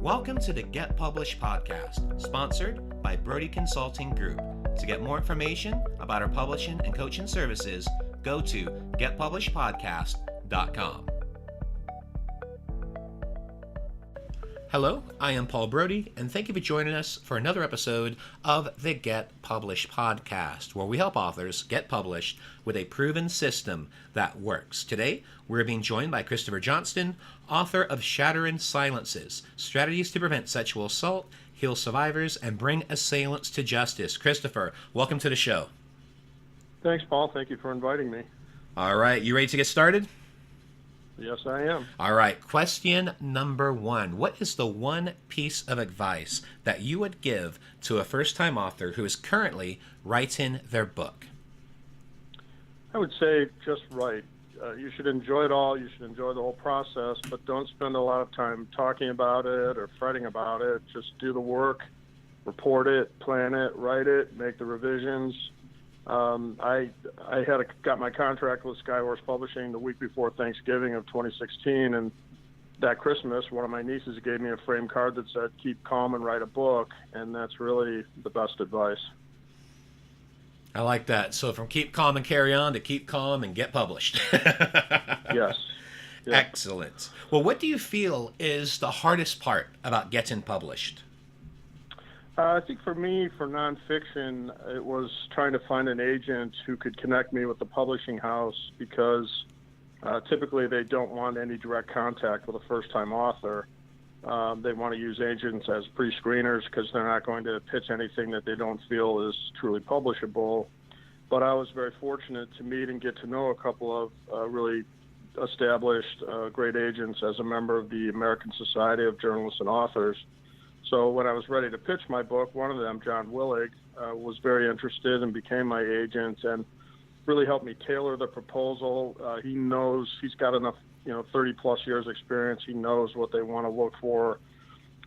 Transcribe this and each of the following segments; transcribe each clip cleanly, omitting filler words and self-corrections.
Welcome to the Get Published podcast, sponsored by Brodie Consulting Group. To get more information about our publishing and coaching services, go to getpublishedpodcast.com. Hello, I am Paul Brodie, and thank you for joining us for another episode of the Get Published podcast, where we help authors get published with a proven system that works. Today, we're being joined by Christopher Johnston, author of Shattering Silences, Strategies to Prevent Sexual Assault, Heal Survivors, and Bring Assailants to Justice. Christopher, welcome to the show. Thanks, Paul. Thank you for inviting me. All right, you ready to get started? Yes, I am. All right, question number one. What is the one piece of advice that you would give to a first-time author who is currently writing their book? I would say just write. You should enjoy it all. You should enjoy the whole process, but don't spend a lot of time talking about it or fretting about it. Just do the work, report it, plan it, write it, make the revisions. I got my contract with Skyhorse Publishing the week before Thanksgiving of 2016, and that Christmas, one of my nieces gave me a framed card that said, "Keep calm and write a book," and that's really the best advice. I like that. So from keep calm and carry on to keep calm and get published. Yes. Yeah. Excellent. Well, what do you feel is the hardest part about getting published? I think for me, for nonfiction, it was trying to find an agent who could connect me with the publishing house, because typically they don't want any direct contact with a first-time author. They want to use agents as pre-screeners because they're not going to pitch anything that they don't feel is truly publishable. But I was very fortunate to meet and get to know a couple of really established great agents as a member of the American Society of Journalists and Authors. So when I was ready to pitch my book, one of them, John Willig, was very interested and became my agent and really helped me tailor the proposal. He knows, he's got enough 30 plus years experience. He knows what they want to look for.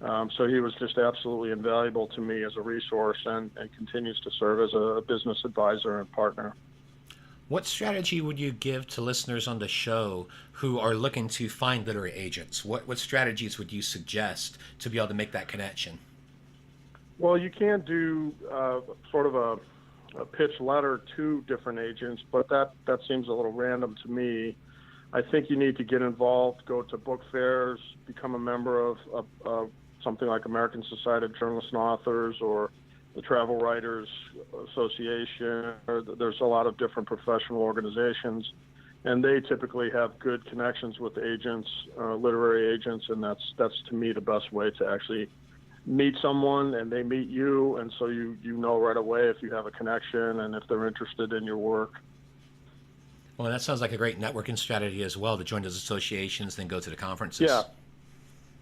So he was just absolutely invaluable to me as a resource and continues to serve as a business advisor and partner. What strategy would you give to listeners on the show who are looking to find literary agents? What strategies would you suggest to be able to make that connection? Well, you can't do sort of a pitch letter to different agents, but that seems a little random to me. I think you need to get involved, go to book fairs, become a member of something like American Society of Journalists and Authors or the Travel Writers Association. There's a lot of different professional organizations, and they typically have good connections with agents, literary agents, and that's to me the best way to actually meet someone and they meet you, and so you know right away if you have a connection and if they're interested in your work. Well, that sounds like a great networking strategy as well, to join those associations, then go to the conferences. Yeah,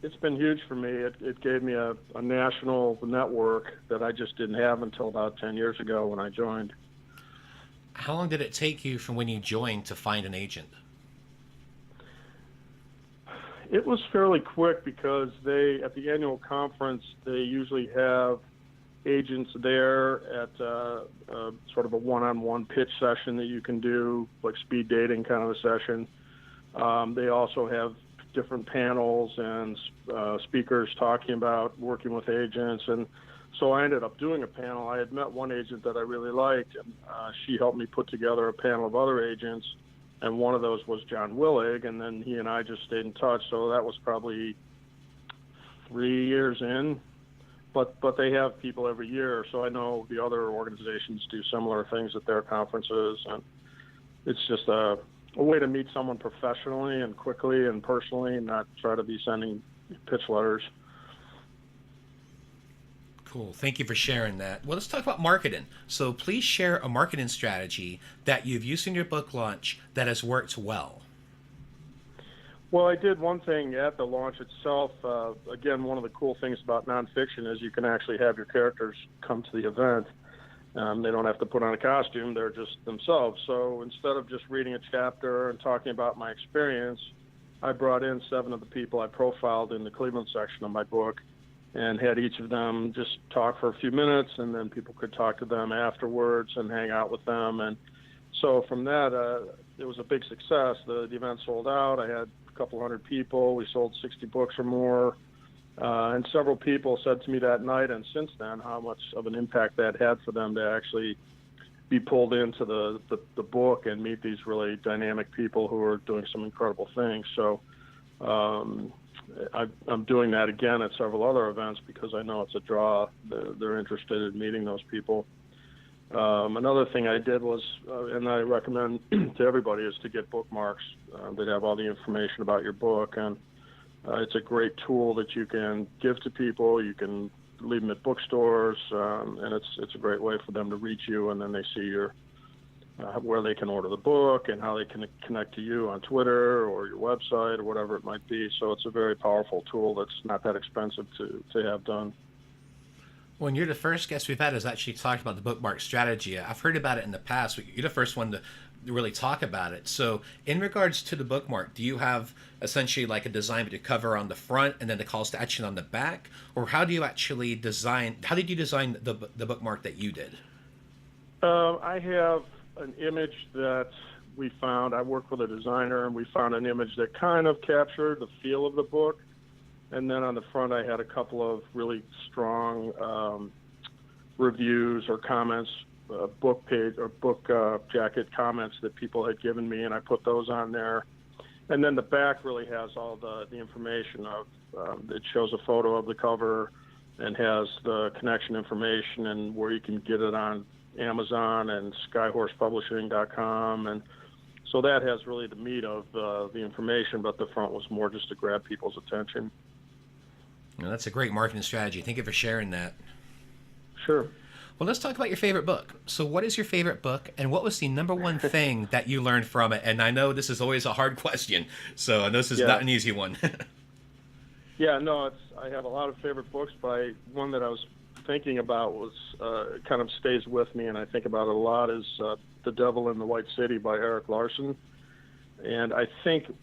it's been huge for me. It gave me a national network that I just didn't have until about 10 years ago when I joined. How long did it take you from when you joined to find an agent? It was fairly quick because at the annual conference, they usually have agents there at sort of a one-on-one pitch session that you can do, like speed dating kind of a session. They also have different panels and speakers talking about working with agents. And so I ended up doing a panel. I had met one agent that I really liked, and she helped me put together a panel of other agents. And one of those was John Willig, and then he and I just stayed in touch. So that was probably 3 years in. But they have people every year, so I know the other organizations do similar things at their conferences, and it's just a way to meet someone professionally and quickly and personally, and not try to be sending pitch letters. Cool. Thank you for sharing that. Well, let's talk about marketing. So please share a marketing strategy that you've used in your book launch that has worked well. Well, I did one thing at the launch itself. Again, one of the cool things about nonfiction is you can actually have your characters come to the event. They don't have to put on a costume. They're just themselves. So instead of just reading a chapter and talking about my experience, I brought in 7 of the people I profiled in the Cleveland section of my book and had each of them just talk for a few minutes, and then people could talk to them afterwards and hang out with them. And so from that, it was a big success. The event sold out. I had couple hundred people. We sold 60 books or more. And several people said to me that night and since then how much of an impact that had for them to actually be pulled into the book and meet these really dynamic people who are doing some incredible things. So I'm doing that again at several other events because I know it's a draw. They're interested in meeting those people. Another thing I did was, and I recommend to everybody, is to get bookmarks that have all the information about your book. And it's a great tool that you can give to people. You can leave them at bookstores, and it's a great way for them to reach you, and then they see your where they can order the book and how they can connect to you on Twitter or your website or whatever it might be. So it's a very powerful tool that's not that expensive to have done. Well, you're the first guest we've had who's actually talked about the bookmark strategy. I've heard about it in the past, but you're the first one to really talk about it. So in regards to the bookmark, do you have essentially like a design with your cover on the front and then the calls to action on the back? Or how did you design the bookmark that you did? I have an image that we found. I worked with a designer, and we found an image that kind of captured the feel of the book. And then on the front, I had a couple of really strong reviews or comments, book page or book jacket comments that people had given me, and I put those on there. And then the back really has all the information of it shows a photo of the cover and has the connection information and where you can get it on Amazon and skyhorsepublishing.com. And so that has really the meat of the information, but the front was more just to grab people's attention. Well, that's a great marketing strategy. Thank you for sharing that. Sure. Well, let's talk about your favorite book. So what is your favorite book, and what was the number one thing that you learned from it? And I know this is always a hard question, so I know this is not an easy one. Yeah, no, I have a lot of favorite books, but one that I was thinking about was kind of stays with me, and I think about it a lot, is The Devil in the White City by Eric Larson. And I think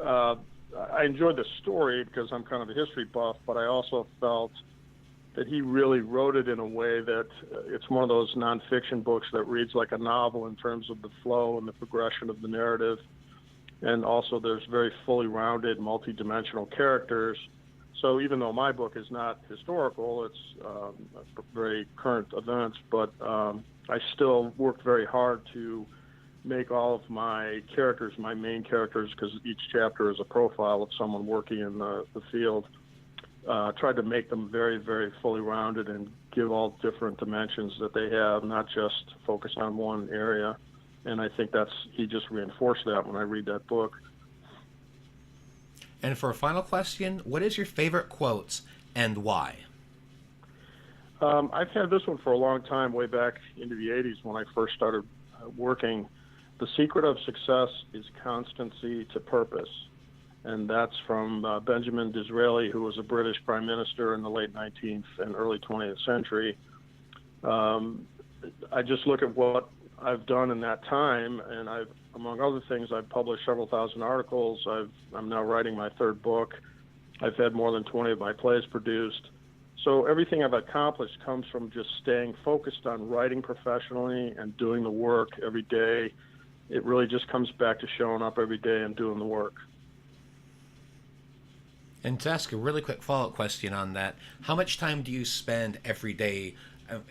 I enjoyed the story because I'm kind of a history buff, but I also felt that he really wrote it in a way that it's one of those nonfiction books that reads like a novel in terms of the flow and the progression of the narrative. And also there's very fully rounded, multi-dimensional characters. So even though my book is not historical, it's very current events, but I still worked very hard to make all of my characters, my main characters, because each chapter is a profile of someone working in the field, tried to make them very, very fully rounded and give all different dimensions that they have, not just focus on one area. And I think he just reinforced that when I read that book. And for a final question, what is your favorite quotes and why? I've had this one for a long time, way back into the 80s when I first started working. The secret of success is constancy to purpose. And that's from Benjamin Disraeli, who was a British prime minister in the late 19th and early 20th century. I just look at what I've done in that time, and among other things, I've published several thousand articles. I'm now writing my third book. I've had more than 20 of my plays produced. So everything I've accomplished comes from just staying focused on writing professionally and doing the work every day. It really just comes back to showing up every day and doing the work. And to ask a really quick follow-up question on that, how much time do you spend every day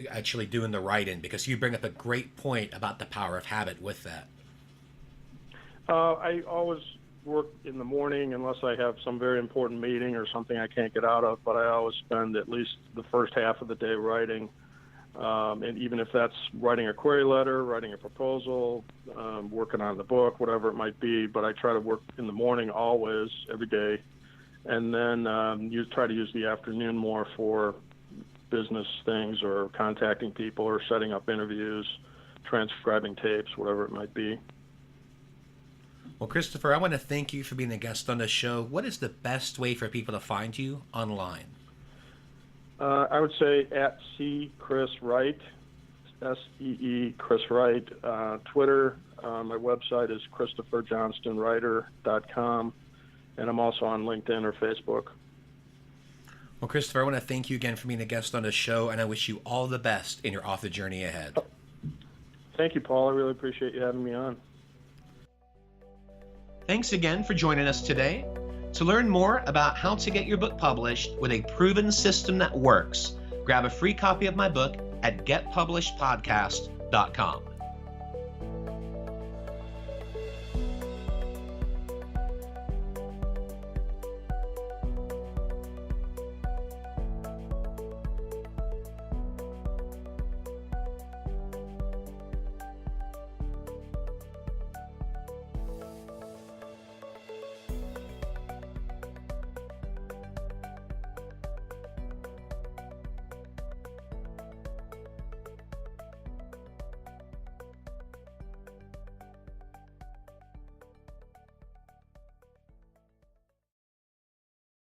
actually doing the writing? Because you bring up a great point about the power of habit with that. I always work in the morning unless I have some very important meeting or something I can't get out of, but I always spend at least the first half of the day writing. And even if that's writing a query letter, writing a proposal, working on the book, whatever it might be, but I try to work in the morning always, every day. And then you try to use the afternoon more for business things or contacting people or setting up interviews, transcribing tapes, whatever it might be. Well, Christopher, I want to thank you for being a guest on the show. What is the best way for people to find you online? I would say at C. Chris Wright, S-E-E Chris Wright. Twitter, my website is ChristopherJohnstonWriter.com. And I'm also on LinkedIn or Facebook. Well, Christopher, I want to thank you again for being a guest on the show, and I wish you all the best in your author journey ahead. Thank you, Paul. I really appreciate you having me on. Thanks again for joining us today. To learn more about how to get your book published with a proven system that works, grab a free copy of my book at getpublishedpodcast.com.